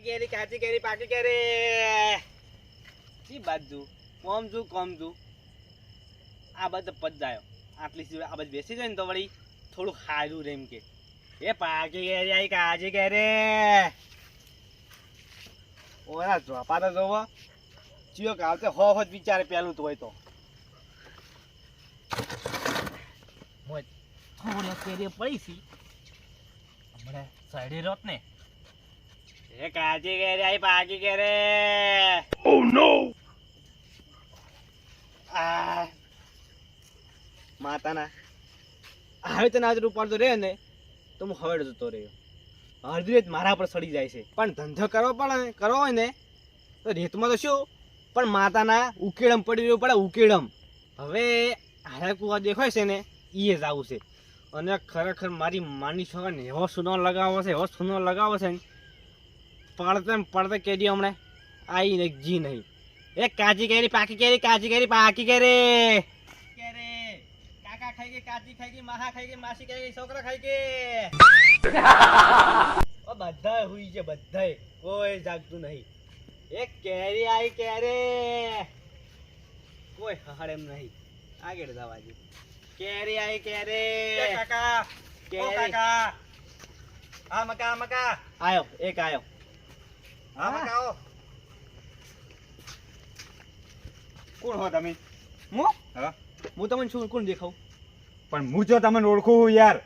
કાચી કેરી પાકી કેરી કી બાજુ કોમ જુ આ બાજુ પદ જાયો આટલી સીધું આ બાજુ બેસી જાય ને તો વળી થોડું હારું રે એમ કે એ પાકી કેરી આઈ કાચી કેરી ઓરા જોપા તો જોવો ચિયો કાવતે હો જ વિચારે પેલું તો હોય તો મોય થોડી કેરી પડી સી હમણે સાઈડે રોત ને એ કાચી કેરી આઈ પાકી કેરી ઓ નો આ માતાના હવે તો નાજ રૂપાળ તો રે ને તો હું હવે જતો રહ્યો અડધી રેત મારા પર સડી જાય છે પણ ધંધો કરવો હોય ને તો રેતમાં તો શું પણ માતાના ઉકેડમ પડી રહ્યું પડે ઉકેડમ હવે હારે કુવા દેખાય છે ને એ જ આવું છે અને ખરેખર મારી માની છોકરાને એવો સુનો લગાવો છે ને પડતે કેરી હમણે આવી ને જી નહીં એ કાચી કેરી પાકી કેરી કાકા ખાઈ ગઈ કાચી ખાઈ ગઈ માહા ખાઈ ગઈ માસી ખાઈ ગઈ છોકરા ખાઈ ગઈ બધા હુઈ છે બધાય કોઈ જાગતું નહીં એક કેરી આવી કેરી કોઈ હહાડ એમ નહીં આગળ જવા દે કેરી આવી કેરી કાકા હા મકા આયો એક આયો હા મકા આવો કોણ હો તમે હું તમને શું કોણ દેખાવ પણ હું જો તમને ઓળખું યાર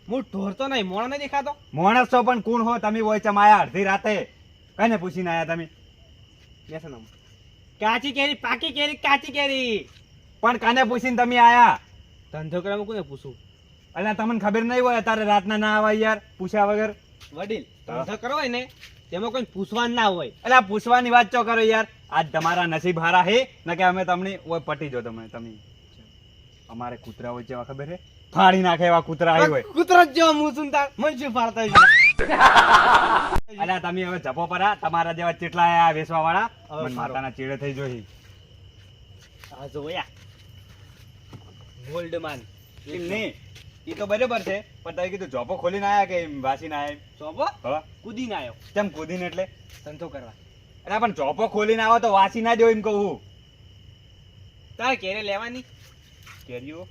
હું ઢોરતો નહીં મોણો નહીં દેખાતો માણસ છો પણ કોણ હો તમે હોય ચમાયા અડધી રાતે કને પૂછીને આયા તમે બેસન કાચી કેરી પાકી કેરી પણ કને પૂછીને તમે આયા ધંધો કરવામાં કોને પૂછું એટલે તમને ખબર નહીં હોય અત્યારે રાતના ના આવાય યાર પૂછ્યા વગર વડીલ ધંધો કરવો હોય ને તેમાં કોઈ પૂછવાનું ના હોય એટલે પૂછવાની વાત ચો કરો યાર આજ તમારા નસીબ હારા હે ને કે અમે તમને ઓય પટી જો તમે અમારે કૂતરા હોય જેવા ખબર હે ફાડી નાખે એવા કૂતરા આવી હોય કૂતરા જેવા મું સુનતા મન ફાડતા અલ્યા તમે હવે જપો પરા તમારા જેવા ચેટલા આયા વેસવા વાળા મન માતાના ચીડે થઈ જોઈ આ જોયા ગોલ્ડમાન એમ નહીં એ તો બરાબર છે પણ તમે કીધું જોપો ખોલીને આયા કે વાસીને આયા જોપો હા કૂદીને આવ્યો કેમ કૂદીને એટલે ધંધો કરવા અરે પણ જોપો ખોલીને આવો તો વાસી ના દો એમ કહું તારે કેરે લેવાની કેરીઓ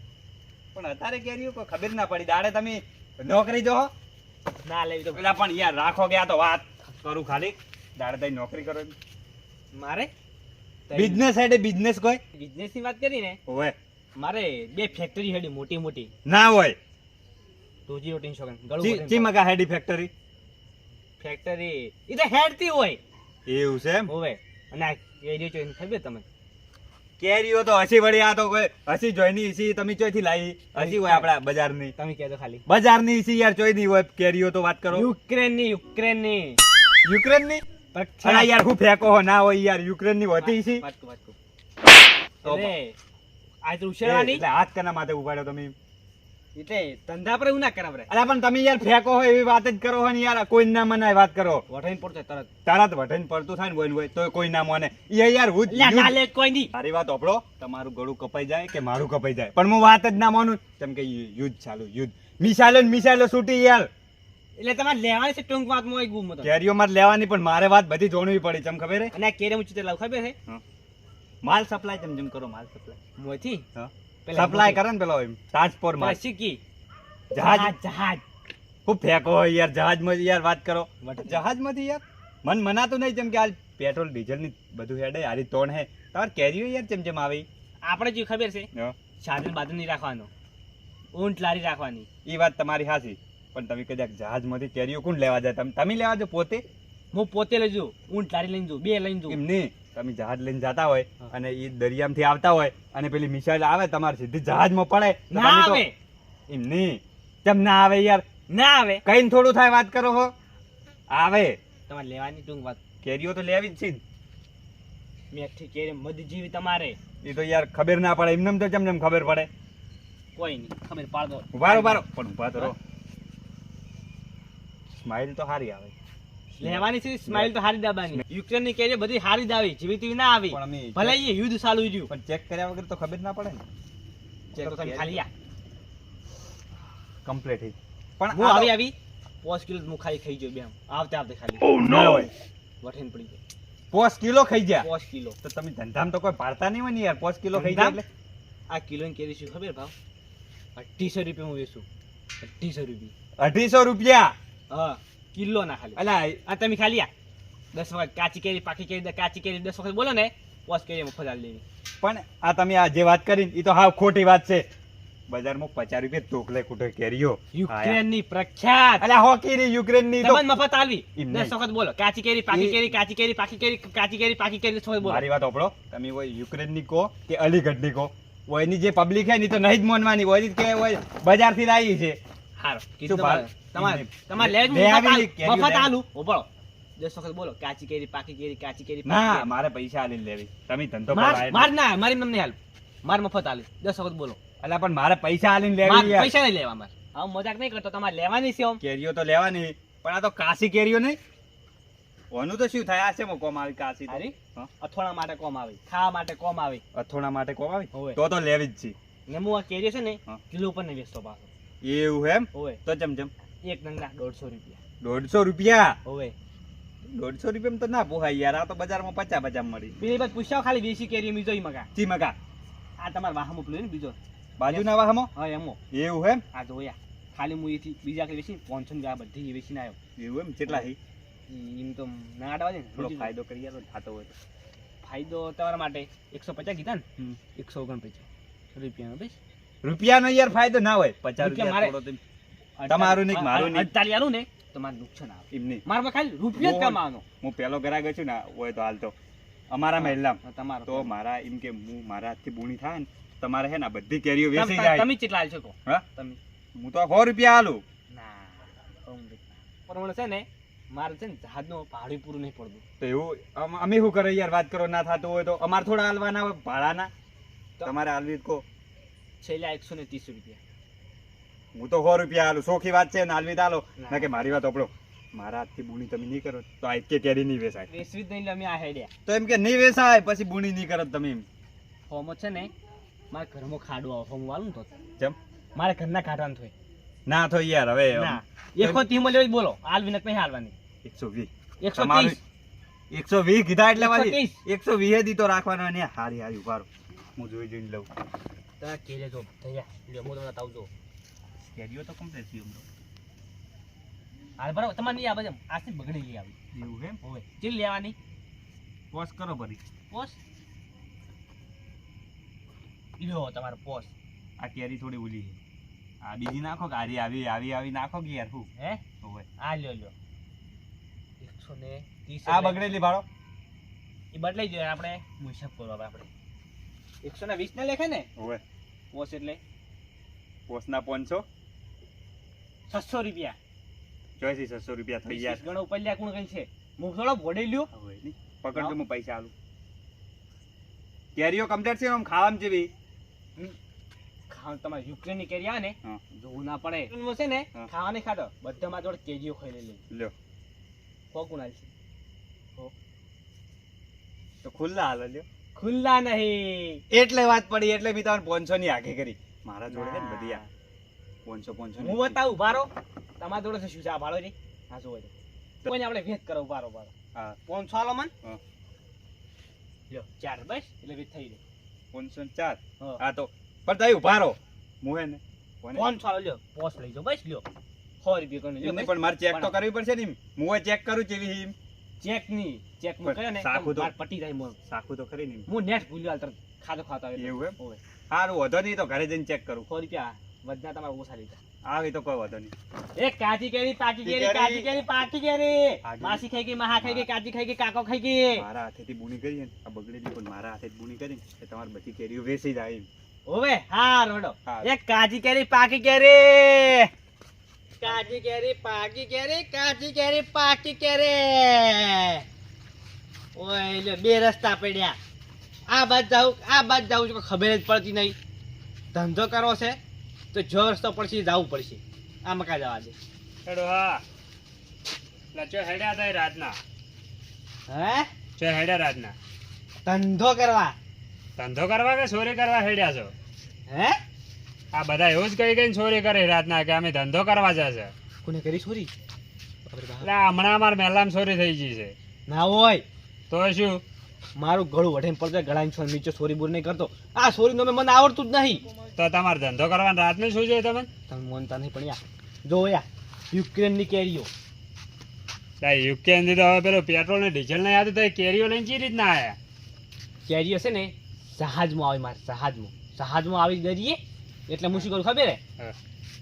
પણ અત્યારે કેરીઓ કોઈ ખબર ના પડી દાડે તમે નોકરી જો ના લેવી તો પેલા પણ યાર રાખો ગયા તો વાત કરું ખાલી દાડે તમે નોકરી કરો મારે બિઝનેસ હેડે બિઝનેસ કોઈ બિઝનેસ ની વાત કરી ને હોય મારે બે ફેક્ટરી હેડી મોટી ના હોય રોજી રોટી શોગન ચી મગા હેડી ફેક્ટરી એ તો હેડતી હોય એવું છે એમ હોવે અને આ કેરીઓ જોઈને ખબર તમે કેરીઓ તો હસી વળી આ તો કોઈ હસી જોઈની હસી તમે ચોઈથી લાવી હસી હોય આપડા બજારની તમે કહેતો ખાલી બજારની હસી યાર ચોઈ ની હોય કેરીઓ તો વાત કરો યુક્રેનની અલા યાર હું ફેંકો હો ના હોય યાર યુક્રેન ની હોતી હસી આ તો ઉછેરવાની એટલે હાથ કના માથે ઉપાડ્યો તમે એટલે ધંધા પર એવું ના કરાવ રે અલા પણ તમે યાર ફેંકો હોય એવી વાત જ કરો હો ને યાર કોઈ ના મનાય વાત કરો વઠાઈને પડતો તરત વઠાઈને પડતું થાય ને હોય તો કોઈ ના માને એ યાર હું કોઈ નહીં મારી વાત ઓપડો તમારું ગળું કપાઈ જાય કે મારું કપાઈ જાય પણ હું વાત જ ના માનું કેમ કે યુદ્ધ ચાલુ મિસાઇલો છૂટી યાર એટલે તમારે લેવાની છે ટૂંક વાતમાં હોય ગુમ કેરીઓ મારે લેવાની પણ મારે વાત બધી જોડવી પડી ચમ ખબર હે અને આ કેરી હું ચિત્ર લાવ ખબર હે માલ સપ્લાય ચમ કરો માલ સપ્લાય મોથી સપ્લાય કરે ને પેલો ટ્રાન્સપોર્ટ માં શીખી જહાજ ખૂબ ફેંકો યાર જહાજમાં યાર વાત કરો જહાજમાંથી યાર મન મનાતું નહીં જેમ કે આ પેટ્રોલ ડીઝલ ની બધું હેડે હારી તોણ હે તમારે કેરીઓ યાર જેમ આવી આપણે જે ખબર છે સાધન બાધન નહીં રાખવાનો ઊંટ લારી રાખવાની એ વાત તમારી હાચી પણ તમે કદાચ જહાજમાંથી કેરીઓ કોણ લેવા જાય તમે લેવા જો પોતે હું પોતે લઈ જાઉં ઊંટ લારી લઈને જાઉં બે લઈને જાઉં એમ નહીં તમે જહાજ લઈને જતા હોય અને એ દરિયામાંથી આવતા હોય અને પેલી મિસાઇલ આવે તમારે સીધી જહાજમાં પડે ના આવે એમ નહીં કેમ ના આવે યાર ના આવે કઈ થોડું થાય વાત કરો હો આવે તમારે લેવાની ટૂંક વાત કેરીઓ તો લેવી જ છે મેઠી કેરી મધ જીવી તમારે એ તો યાર ખબર ના પડે એમને તો જેમ ખબર પડે કોઈ નહીં ખબર પાડો ઉભારો પણ ઉભા તો રહો સ્માઈલ તો સારી આવે લેવાની છે સ્માઈલ તો હારી દાબાની યુક્રેન ની કેરી બધી હારી દાવી જીવી તીવી ના આવી ભલે એ યુદ્ધ ચાલુ રહ્યું પણ ચેક કર્યા વગર તો ખબર ના પડે ને ચેક તો ખાલી આ કમ્પ્લીટ પણ હું આવી 5 કિલો હું ખાલી ખાઈ ગયો બે આવતે ખાલી ઓ નો વઠીને પડી જાય 5 કિલો ખાઈ ગયા 5 કિલો. તો તમે ધંધામાં તો કોઈ પાડતા નહીં હોય ને યાર 5 કિલો ખાઈ ગયા એટલે આ કિલોની કેરી શું ખબર ભાવ 2800 રૂપિયા હું વેચું 2800 રૂપિયા 250 રૂપિયા હા કિલો ના ખાલી અલા આ તમે ખાલી આ 10 વખત કાચી કેરી પાકી કેરી 10 વખત બોલો ને 5 કેરી મફત આલી લેવી. પણ આ તમે આ જે વાત કરી એ તો હાવ ખોટી વાત છે. બજારમાં 50 રૂપિયા તોકલે કુટે કેરીઓ યુક્રેન ની પ્રખ્યાત અલા હોકી ની યુક્રેન ની તો તમને મફત આલવી એમ 10 વખત બોલો કાચી કેરી પાકી કેરી કાચી કેરી પાકી કેરી કાચી કેરી પાકી કેરી 10 વખત બોલો. મારી વાત સાંભળો તમે હોય યુક્રેન ની કો કે અલીગઢ ની કો ઓયની જે પબ્લિક હે ની તો નહીં જ મોનવાની ઓય કે ઓય બજાર થી લાવી છે. હારો શું ભાવ? તમારે લે મફત આલુ બોલો 10 વખત બોલો કાચી કેરી પાકી કેરી કાચી કેરી પાકી ના કેરી. મારે પૈસા આલીને લેવી તમે ધંધો માર ના મારી મને હાલ માર મફત આલી 10 વખત બોલો. અલા પણ મારે પૈસા આલીને લેવી માર યાર પૈસા નહીં લેવા માર હું મજાક નહીં કરતો તમારે લેવાની છે આમ કેરીઓ તો લેવાની પણ આ તો કાશી કેરીઓ નહીં ઓનું તો શું થાય આ છે કોમ આવી કાશી તો. હારી હા? અથોણા માટે કોમ આવે ખાવા માટે કોમ આવે અથોણા માટે કોમ આવી હોવે. તો લેવી જ છે ને હું આ કેરી છે ને હા. કિલો પર નહીં વેચતો પાછો એવું એમ હોવે તો ચમચમ એક નંગના 150 રૂપિયા 150 રૂપિયા હોવે 150 રૂપિયા તો ના પોહાય યાર આ તો બજારમાં 50 મળી પેલી બાદ પૂછ્યા ખાલી દેશી કેરી બીજો ઈ મગા ચી મકા આ તમારા વાહ મોકલ્યો ને બીજો બાજુના વાહમાં હા એમો એવું એમ આ જોયા ખાલી હું એથી બીજા કઈ વેચી 500 ની આ બધી વેચીને આવ્યો એવું એમ કેટલા હી એમ તો ના અડવા દે ને થોડો બીજું ફાયદો કરી યાર થાતો હોય તો. ફાયદો તમારા માટે 150 કીધા ને હમ. 149 રૂપિયાનો બસ રૂપિયાનો યાર ફાયદો ના હોય 50 રૂપિયા રૂપિયા મારે- થોડો તો તમારું નહીં, મારું નહીં. 48 આલું ને તો મારે નુકસાન આવે એમ નહીં મારમાં ખાલી રૂપિયો જ બોલ. કમાવાનો હું પેલો ગ્રાહક છું ને હોય તો હાલ તો અમારા મહેલામ તમારો તો મારા એમ કે હું મારા હાથથી બુણી થાય ને તમારે હે ને આ બધી કેરીઓ વેચી જાય તમે કેટલા આલશો કહો હા તમે હું તો 100 રૂપિયા આલું ના પણ છે ને મારે છે ને જહાજનું ભાડું પૂરું નહીં પડતું તો એવું અમે શું કરે યાર વાત કરો ના થતું હોય તો અમારે થોડા હાલવાના હોય ભાડાના તો- તમારે હાલવી તો કહો છેલ્લા 130 રૂપિયા હું તો 100 રૂપિયા હાલું સોખી વાત છે ને હાલવી તો હાલો ના. ના કે મારી વાત આપણો મારા હાથથી બુણી તમે નહીં કરો તો આ કે કેરી નહીં વેચાય વેચવી જ નહીં અમે આ હેડ્યા તો એમ કે નહીં વેચાય પછી બુણી નહીં કરો તમે એમ ફોર્મ છે ને મારા ઘરમાં ખાડું આવે ફોર્મ વાળું ને તો જેમ મારે ઘરના ખાટાનું થાય ના તો યાર હવે ના એકો તીમાં લેવી બોલો હાલવી નથી નહીં હાલવાની 120 130 120 કીધા એટલે વાલી 130. 120 દી તો રાખવાનો ને હારી હારી ઉભા રહો હું જોઈને લઉં તમે કેલે જો થયા લ્યો હું તમને તાવજો કેરીઓ તો કમ્પ્લીટ થઈ હમણાં હાલ બરાબર તમારે નહીં આવે એમ આથી બગડી લઈ આવી એવું એમ હોય ચીલ લેવાની પોસ કરો ભરી પોસ લ્યો તમારો પોસ આ કેરી થોડી ઓલી છે આ બીજી નાખો કે આરી આવી આવી આવી નાખો કે યાર શું હે હોવે આ લ્યો લ્યો 130 આ બગડેલી ભાડો એ બદલાઈ જોઈએ આપણે હિસાબ કરો હવે આપણે 120 ને લેખે ને હોવે પોસ એટલે પોસના 500 600 રૂપિયા ચોઈસી 600 રૂપિયા થઈ ગયા ગણો ઉપલ્યા કોણ કઈ છે હું થોડો ભોડે લ્યો હવે નહીં પકડ તો હું પૈસા આલું કેરીઓ કમ્પ્લીટ છે આમ ખાવામાં જેવી ખાવાનું તમારે યુક્રેનની કેરી આવે ને હા જોવું ના પડે યુક્રેનમાં છે ને હા. ખાવાની ખાતો બધામાં જોડે કેજીઓ ખાઈ લેલી લ્યો કોકુનાલ છે તો ખુલ્લા હાલ લ્યો ખુલ્લા નહીં એટલે વાત પડી એટલે મેં તમને 500 ની આગે કરી મારા જોડે છે ને બધી આ 500 હું બતાવું ભારો તમારા જોડે છે શું છે આ ભાડો રે હા જોવો તો કોઈને આપણે વેચ કરો ભારો ભારો હા 500 આલો મન હા. લ્યો 4 બસ એટલે વેચ થઈ ગઈ 504 હા હા તો પણ તઈ ઉભા રહો હું હે ને કોને 500 આલો લ્યો પોસ લઈ જાઓ બસ લ્યો 100 રૂપિયા કોને એમ નહીં, લ્યો પણ મારે ચેક તો કરવી પડશે ને એમ. હું ચેક કરું જેવી એમ ચેક ની ચેક પણ માં કરે ને સાખું તો- માર પટી જાય મોર સાખું તો ખરી ને એમ. હું નેટ ભૂલ્યો હાલ તરત ખાતો ખાતો આવે એવું એમ? હોય સારું વધો નહીં તો ઘરે જઈને ચેક કરું 100 રૂપિયા વધના તમારે ઓછા લીધા આવી તો કોઈ વધો નહીં એ કાચી કેરી પાકી કેરી કેરી. કાચી કેરી પાકી કેરી આગળ. માસી ખાઈ ગઈ મહા ખાઈ ગઈ કાચી ખાઈ ગઈ કાકો ખાઈ ગઈ મારા હાથેથી બુણી કરી ને આ બગડેલી પણ મારા હાથેથી બુણી કરી ને તમારી બધી કેરીઓ વેચી જાય એમ. ઓવે હા રોડો હા. એક કાચી કેરી પાકી કેરી કાચી કેરી પાકી કેરી કાચી કેરી પાકી કેરી ઓય લે બે રસ્તા પડ્યા આ બાજ જાઉં છું ખબર જ પડતી નહીં ધંધો કરવો છે તો જો રસ્તો પડશે જવું પડશે આ મકા જવા દે હેડો હા લચો હેડ્યા હતા રાતના હે ચો હેડ્યા રાતના ધંધો કરવા ધંધો કરવા કે ચોરી કરવા હેડ્યા છો હે આ બધા એવું જ કહી કઈ ચોરી કરે રાતના કે અમે ધંધો કરવા જશે કોને કરી છોરી એટલે હમણાં અમારે મહેલામાં ચોરી થઈ ગઈ છે ના હોય તો શું મારું ગળું વઢીને પડતો ગળાની છોડ નીચે સોરી બોર નહીં કરતો આ સોરી નો મને આવડતું જ નહીં તો તમારે ધંધો કરવાનો રાતનું શું છે તમે તમે મોનતા નહીં પણ યા જો યા યુક્રેનની કેરીઓ યુકેન થી તો હવે પેલું પેટ્રોલ ને ડીઝલ ને યાદ તો કેરીઓ લઈને કઈ રીતના આયા કેરીઓ છે ને જહાજમાં આવે મારે જહાજમાં આવી દરિયે એટલે હું શું કરું ખબર હે હા.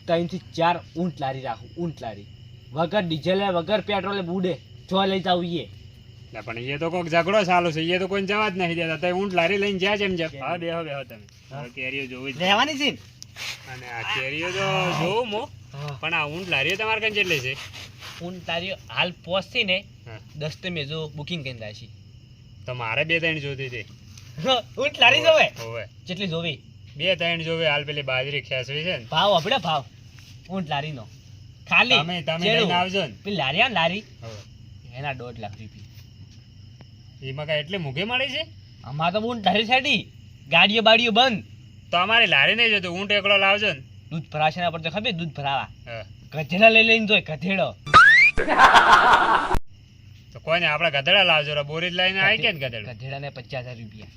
3 થી 4 ઊંટ લારી રાખું ઊંટ લારી વગર ડીઝલે વગર પેટ્રોલે બુડે જો લઈ જાવ ઈએ એટલે પણ એ તો કોઈક ઝઘડો ચાલુ છે એ તો કોઈ જવા જ નહીં દેતા તો ઊંટ લારી લઈને જ્યાં જેમ જેમ હા બેહો તમે હવે કેરીઓ જોવી જ રહેવાની છે ને? અને આ કેરીઓ તો જોઉં મો પણ આ ઊંટ લારીઓ તમારે કઈ જેટલી છે ઊંટ લારીઓ હાલ પહોંચતી ને હા. 10 તે મેં જો બુકિંગ કરીને રાખી તો મારે 2-3 જોતી હતી ઊંટ લારી જોવે હોવે જેટલી જોવી 2-3 જોવે હાલ પેલી બાજરી ખેસવી છે ને ભાવ આપણે ભાવ ઊંટ લારીનો ખાલી તમે ચેડું. લઈને આવજો ને પેલી લારી આવે ને લારી હોવે. એના 1.5 લાખ રૂપિયા એમાં કઈ એટલી મૂંઘી મળી છે અમાર તો ઊંટ લારી છેડી ગાડીઓ બાડીઓ બંધ તો અમારી લારી નહીં જોતું ઊંટ એકલો લાવજો ને દૂધ ભરાશે ના પડતો ખબર દૂધ ભરાવા હા. ગધેડા લઈ લઈને જોય ગધેડો તો કોઈને આપણે ગધેડા લાવજો રે બોરી જ લઈને આવી કે ને ગધેડું ગધેડાને 50,000 રૂપિયા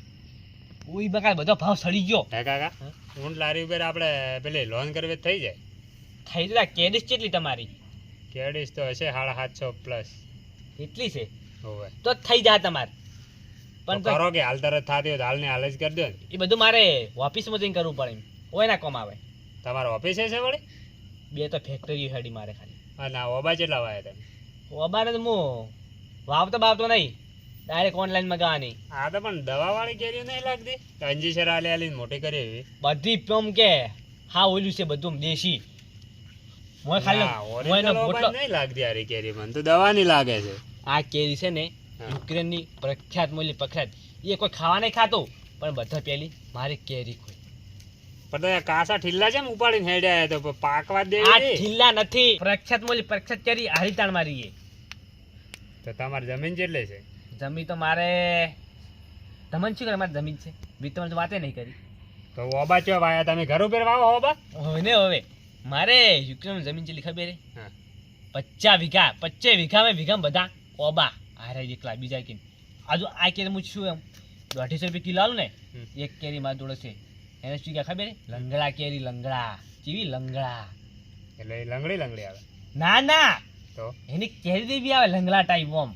ઓય બકા બધો ભાવ સડી ગયો હે કાકા ઊંટ લારી ઉપર આપણે પેલી લોન કરવી તો થઈ જાય થઈ જતા કેડીસ કેટલી તમારી કેડીસ તો હશે 750 પ્લસ એટલી છે હોવે તો જ થઈ જાય તમારે પણ પણ કરો કે હાલ તરત થાતી હોય તો હાલ ને હાલ જ કરી દો ને એ બધું મારે ઓફિસમાં જઈને કરવું પડે એમ ઓય ના કોમ આવે તમારો ઓફિસ છે વળી 2 તો ફેક્ટરી હેડી મારે ખાલી અને આ ઓબા કેટલા વાયા તમે ઓબાને તો હું વાવતો બાવતો નહીં ડાયરેક્ટ ઓનલાઈન મગાવવાની આ તો પણ દવા વાળી કેરીઓ નહીં લાગતી અંજીસર આલી આલીને મોટી કરી એવી બધી પ્યોમ કે હા ઓલું છે બધું દેશી મોય ખાલી ના, મોયનો original બોટલો ઓબા નહીં લાગતી આરી કેરી મને તો દવાની લાગે છે આ કેરી છે ને હા. યુક્રેનની પ્રખ્યાત મૂલ્ય પ્રખ્યાત એ કોઈ ખાવા નહીં ખાતો પણ બધા પેલી મારી કેરી કોઈ પણ તો આ કાસા ઠીલ્લા છે ઉપાડીને હેડે આયા તો પાકવા જ આ દેવી ઠીલા નથી પ્રખ્યાત મૂલ્ય પ્રખ્યાત કેરી હરિતાણ મારી એ તો તમારી જમીન કેટલી છે જમીન તો મારે તમને શું કરે મારી જમીન છે બી તમારે તો વાતે નહીં કરી તો ઓબા ચો વાયા તમે ઘર ઉપર વાવો ઓબા હોય ને હવે મારે યુક્રેન જમીન જેટલી ખબર હે હા. 50 વીઘા 25 વીઘામાં વીઘામાં બધા ઓબા આરે એકલા બીજા કે આજુ આ કેરી હું શું એમ 250 રૂપિયા કિલો આલું ને હમ. એક કેરી મારી જોડે છે એને શું કે ખબર હે લંગડા કેરી લંગડા કેવી લંગડા એટલે એ લંગડી આવે ના ના તો એની કેરી જેવી આવે લંગડા ટાઈપ ઓમ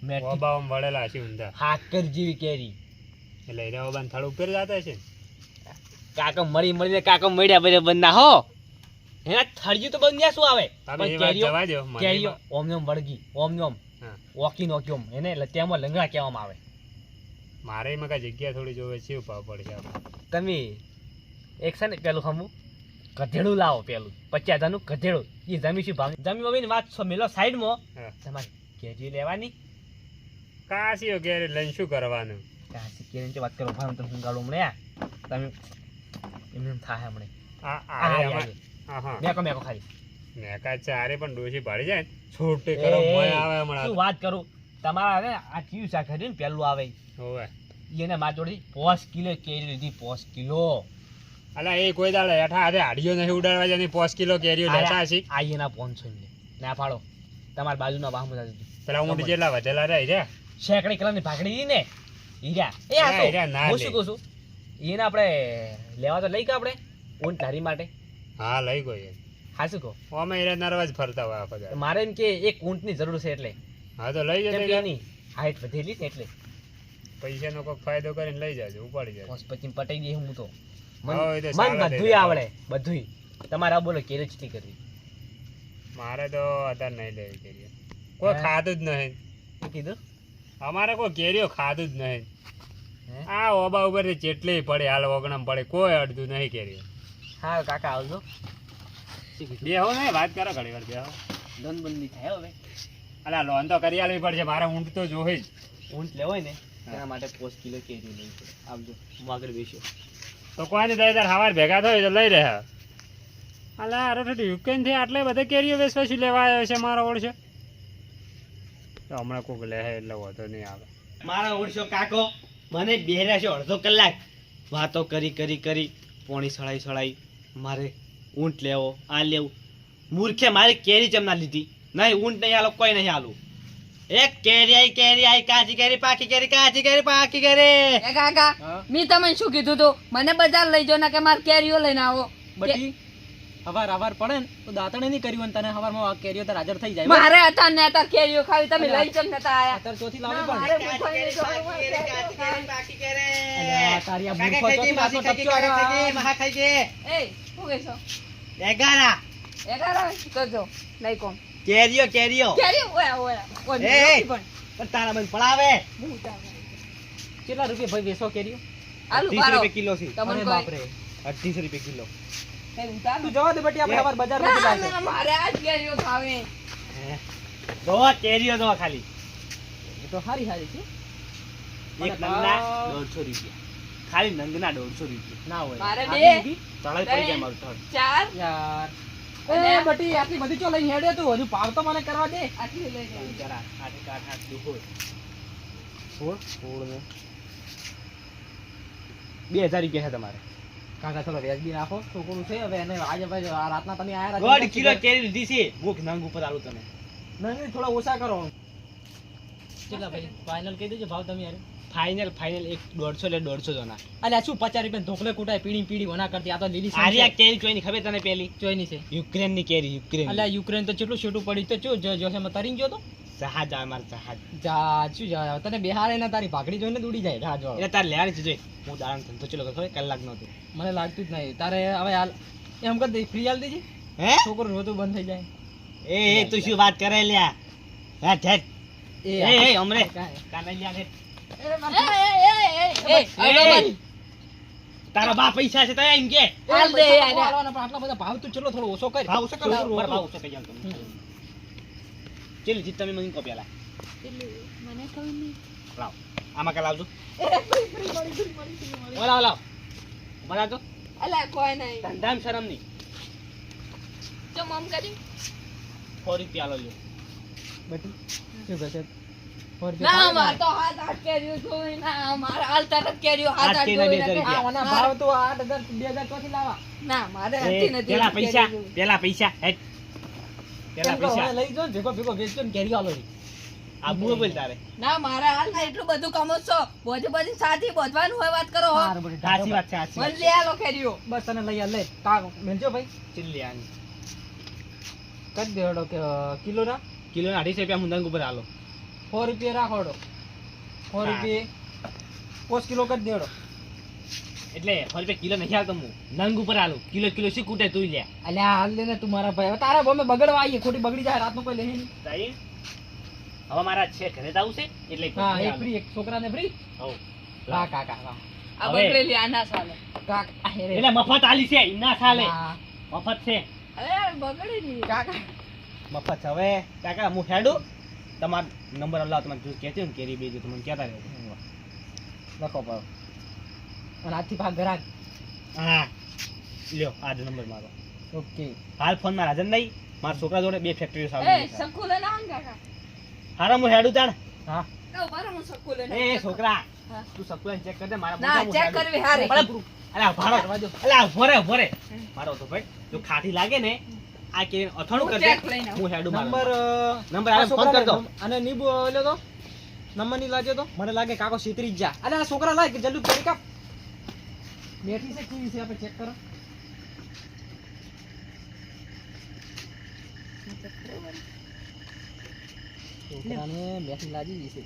મેઠી ઓબા આમ વળેલા છે ઊંધા હાકર જેવી કેરી એટલે એના ઓબાને થાળ ઉપર જતા છે ને કાકા મળીને કાકા મળ્યા બરાબર ના હો એના થળિયું તો બંધ શું આવે તમે પણ એ વાત કેરીઓ જવા દો મને કેરીઓ એમાં- ઓમ ને ઓમ વળગી ઓમ ને ઓમ હા. ઓકી નોકી ઓમ એને એટલે તેમાં લંગડા કહેવામાં આવે મારે એમાં કઈ જગ્યા થોડી જોવે છે ભાવ પડશે આપણે. તમે એક છે ને પેલું હમું ગધેડું લાવો પેલું 50,000 નું ગધેડું એ જમી શું ભાવ જમી મમ્મીની વાત છો મેલો સાઈડમાં હા. તમારે કેરી લેવાની કાશીઓ કેરી લઈને શું કરવાનું કાશી કેરીની વાત કરો ભાવ તમે હું ગાડું હમણાં તમે એમને થાય હમણે આ આ આરે હારી, આમાં- હા હા મેકો ખાલી મેકા છે આરે પણ ડોશી ભાડી જાય ને છોટે એ, કરો એ, મોય આવે શું હમણાં વાત કરું તમારા ને આ ચીયું શાક હતું ને પેલું આવે હોવે એને માર જોડે 5 કિલો કેરી લીધી 5 કિલો અલા એ કોઈ દાડે હેઠા હાથે હાડીઓ નહીં ઉડાડવા જવાની 5 કિલો કેરીઓ લેતા હશી આ એના 500 એમને ના પાડો તમારા બાજુના વાહમાં જતું પેલા ઊંટ જેટલા વધેલા રહે છે શેકડી કલરની ભાગડી ઈ ને હીરા એ ના, આ હીરા ના હું લે. શું કહું છું એને આપણે લેવા તો લઈ કે આપણે ઊંટ ધારી માટે હા લઈ ગયો એ હા શું કહો અમે એને નરવા જ ફરતા હોય આખો દાડો. મારે એમ કે એક ઊંટની જરૂર છે એટલે હા તો લઈ કેમ કે જજો એની હાઈટ વધેલી છે એટલે પૈસાનો કોઈક ફાયદો કરીને લઈ જાજો ઉપાડી જાજો પછી પટાઈ દઈએ હું તો હા, એ તો મન સારા બધુંય થઈ આવડે બધુંય તમારે આ બોલો કેરી ચીટી કરવી મારે તો અત્યારે નહીં લેવી કેરીઓ કોઈ હા. ખાતું જ નહીં શું કીધું અમારે કોઈ કેરીઓ ખાતું જ નહીં હે? આ ઓબા ઉપરથી ચેટલી પડે હાલ ઓગણમ પડે કોઈ અડધું નહીં કેરીઓ હા કાકા આવજો શું કીધું બેહો ને વાત કરો ઘણી વાર બેહો લોન બંધી થાય હવે અલા લોન તો કરી આલવી પડશે મારે ઊંટ તો જોઈ જ ઊંટ લેવો હોય ને એના માટે 5 કિલો કેરી લઈ પડે આવજો હું આગળ બેસ્યો તો કોઈ નહીં તારે હવાર ભેગા થાય તો લઈ રહ્યા અલા અરે યુકેન થી આટલે બધે કેરીઓ વેચવા શું લેવા આવ્યો છે મારો ઓળશે તો હમણાં કોક લે એટલે વધો નહીં આવે મારા ઓળશો કાકો મને બેહર્યા છે અડધો કલાક વાતો કરી પોણી સળાઈ મારે ઊંટ લેવો આ લેવું મૂર્ખે મારી કેરી ચમના લીધી નહીં ઊંટ નહીં આલો કોઈ નહીં આલું એક કેરી આઈ કાચી કેરી પાકી કેરી કાચી કેરી પાકી કેરી. એ કાકા હા? મેં તમને શું કીધું તું મને બજાર લઈ જાઓ ને કે મારે કેરીઓ લઈને આવો બટી હવાર પડે ને તો દાંતણે નહીં કર્યું અને તને હવારમાં કેરીઓ તાર હાજર થઈ જાય મારે અત્યારે ને અત્યારે કેરીઓ ખાવી તમે લઈ ચમ નતા આયા અત્યારે ચોથી ના, લાવવી મારે પડે ભૂખાઈ નહીં જવાનું, મારે કેરીઓ ખાવી. પાકી કેરી. અલ્યા, તારી આ કાકા મૂર્ખો ખાઈ ગઈ, ચોથી માસી વાતનો ખાઈ ગઈ, ટપચો કાકા ખાઈ આવ્યો. ગઈ, મહા ખાઈ ગઈ. એ શું કહેશો 11. 11 તો જો લઈ કોમ કેરીઓ કેરીઓ ઓયા ઓયા કોઈ એ, એ. નથી પણ પણ તારા મન પડાવે. હું ઉતાવળ. કેટલા રૂપિયા ભાઈ વેચો કેરીઓ આલુ 30 બારો રૂપિયા કિલો છે. તમને અરે કોઈ બાપરે 38 રૂપિયા કિલો. કઈ ઉતાર તું જવા દે બટી આપણે એ. હવાર બજાર ના, નથી ના, લાવશે. ના, મારે આ જ કેરીઓ ખાવે જો કેરીઓ જો ખાલી એ તો હારી હારી છે એક મને નંગના ભાવ- 150 રૂપિયા. ખાલી નંગના 150 રૂપિયા. ના હોય મારે આટલી બે. બધી? તળાઈ પડી જાય મારું તળ. 4 યાર અને- એ બટી આટલી બધી ચો લઈને હેડે તું હજુ ભાવ તો મને કરવા દે આટલી લઈ જાઓ. જરા આઠ આઠ આઠ દુખો. સોળ ને 2000 રૂપિયા છે તમારે. કાકા ચલો વ્યાજબી નાખો છોકરું છે હવે એને આજે ભાઈ આ રાતના તમે આયા દોઢ કિલો કેરી લીધી છે. મુખ નંગ ઉપર આલું તને. નહીં થોડા ઓછા કરો કેટલા ભાઈ ફાઇનલ કહી દેજો ભાવ તમે યાર ફાઇનલ એક 150 એટલે 150 જોના. અલ્યા શું 50 રૂપિયા ધોકલે કૂટાય પીડી પીડી વના કરતી આ તો લીલી આરી આ કેરી જોઈને ખબર તને પેલી જોઈની છે યુક્રેન ની કેરી યુક્રેન. અલ્યા યુક્રેન તો કેટલું છોટું પડી તો જો જો જોશે તરી ગયો તો જહાજ આવે મારું જહાજ. જા શું જા તને બેહારે ના તારી ભાગડી જોઈને જ ઉડી જાય જહાજ વાળો. એટલે તારે લેવાની છે જોઈ. હું દાડાનો ધંધો ચલો ખબર કલાક નો હતો. મને લાગતું જ નહીં તારે હવે હાલ એમ કર દે ફ્રી હાલ દેજે હે છોકરું રોતું બંધ થઈ જાય એ તું શું વાત કરે લ્યા. હા ઠેઠ. એ અમરે કાંઈ. કાના લ્યા ઠેઠ. એ આડો બંધ. તારા બા પૈસા છે તો એમ કે હાલ દે પૈસા યાર. આલવાના પણ આટલા બધા ભાવ તું ચલો થોડો ઓછો કર ભાવ ઓછો કરો. છોકરું બરાબર, ભાવ રોતું. ઓછો કહી જાવ તમે. ચેલી જીત તમે મને કહો પેલા. મને ખબર નહીં. લાવ આમાં કા લાવજો. લાવ લાવ બરાબર તો અલા કોઈ નહીં ધંધામ શરમ નહીં. જો મમ કરી 100 રૂપિયા લો લ્યો. બટી શું કહેશે ના માર તો હાથ આઠ કેરીઓ જોઈ ના મારે હાલ તરત કેરીઓ હાથ આઠ આઠ કેરીના જોઈ 2000 ના રૂપિયા. આના ભાવ તો 8000 2000 ચોથી લાવા ના મારે એ, હતી નથી પેલા પૈસા કેરીઓ. પેલા પૈસા હેટ. પેલા એમ કહો, પૈસા હવે લઈ જાઓ ને ભેગો ભેગો વેચજો ને કેરી આલો રી. આ બુઓ બોલ તારે. ના મારે હાલ ના એટલું બધું કમો છો બોધી સાથી બોધવાનું હોય વાત કરો હો. હારું બટી, સાચી વાત છે સાચી મને વાત લે આલો કેરીઓ બસ તને લઈ આલ લે કાક મેલજો ભાઈ છે. ચિલ્લી આની કરી દેડો કે કિલો ના કિલો 250 રૂપિયા મુંદંગ ઉપર આલો. 100 રૂપિયા રાખોડો 100 રૂપિયા 5 કિલો કરી દેડો એટલે 100 રૂપિયા કિલો નહીં આવતો હું નંગ ઉપર આલો. કિલો કિલો શી કૂટે તું લ્યા. અલ્યા હાલ દે ને તું મારા ભાઈ હવે તારા બોમે બગડવા આવીએ ખોટી બગડી જાય રાતનું કોઈ લે નહીં તારી હવે મારા છે ઘરે જ આવું છે એટલે હા ઘરે એક આલો. ફ્રી એક છોકરાને ફ્રી હઉ. હા કાકા વાહ આ હવે. બગડેલી આના સાલે કાકા આ હેરે એટલે મફત આલી છે ઇના સાલે હા, મફત છે અરે બગડેલી કાકા મફત છે. હવે કાકા હું હેડું તમારો નંબર અલ્લાહ તમારે જો કહેતી ને કેરી બેજો તમને કહેતા રહેજો. લખો પાવ અને આજથી ભાગ ઘરાક હા લ્યો આ જ નંબર મારો. ઓકે હાલ ફોન માં હાજર નહીં. મારા છોકરા જોડે 2 ફેક્ટરીઓ એ સામે સકુ લે ના કાકા હારા હું હેડું તાણ. હા તો બાર હું સકુ લે એ છોકરા હા. તું સપ્લાય ચેક કર દે મારા ના મોઢા હું ચેક હેડું. કરવી હારી અલા ભાડો અલા ભરે મારો તો ભાઈ જો ખાટી લાગે ને આ કે અથાણું હું કરજે. check લઈને આવું. હું હેડું નંબર નંબર આવે ફોન કરતો. અને નીબુ લ્યો તો નંબર ની લાગ્યો તો મને લાગે કાકો સીતરી જ જા અલે આ છોકરા લાય કે જલ્દી કરી કાપ બેઠી છે કેવી છે આપણે ચેક કરો છોકરાને બેઠી લાગી છે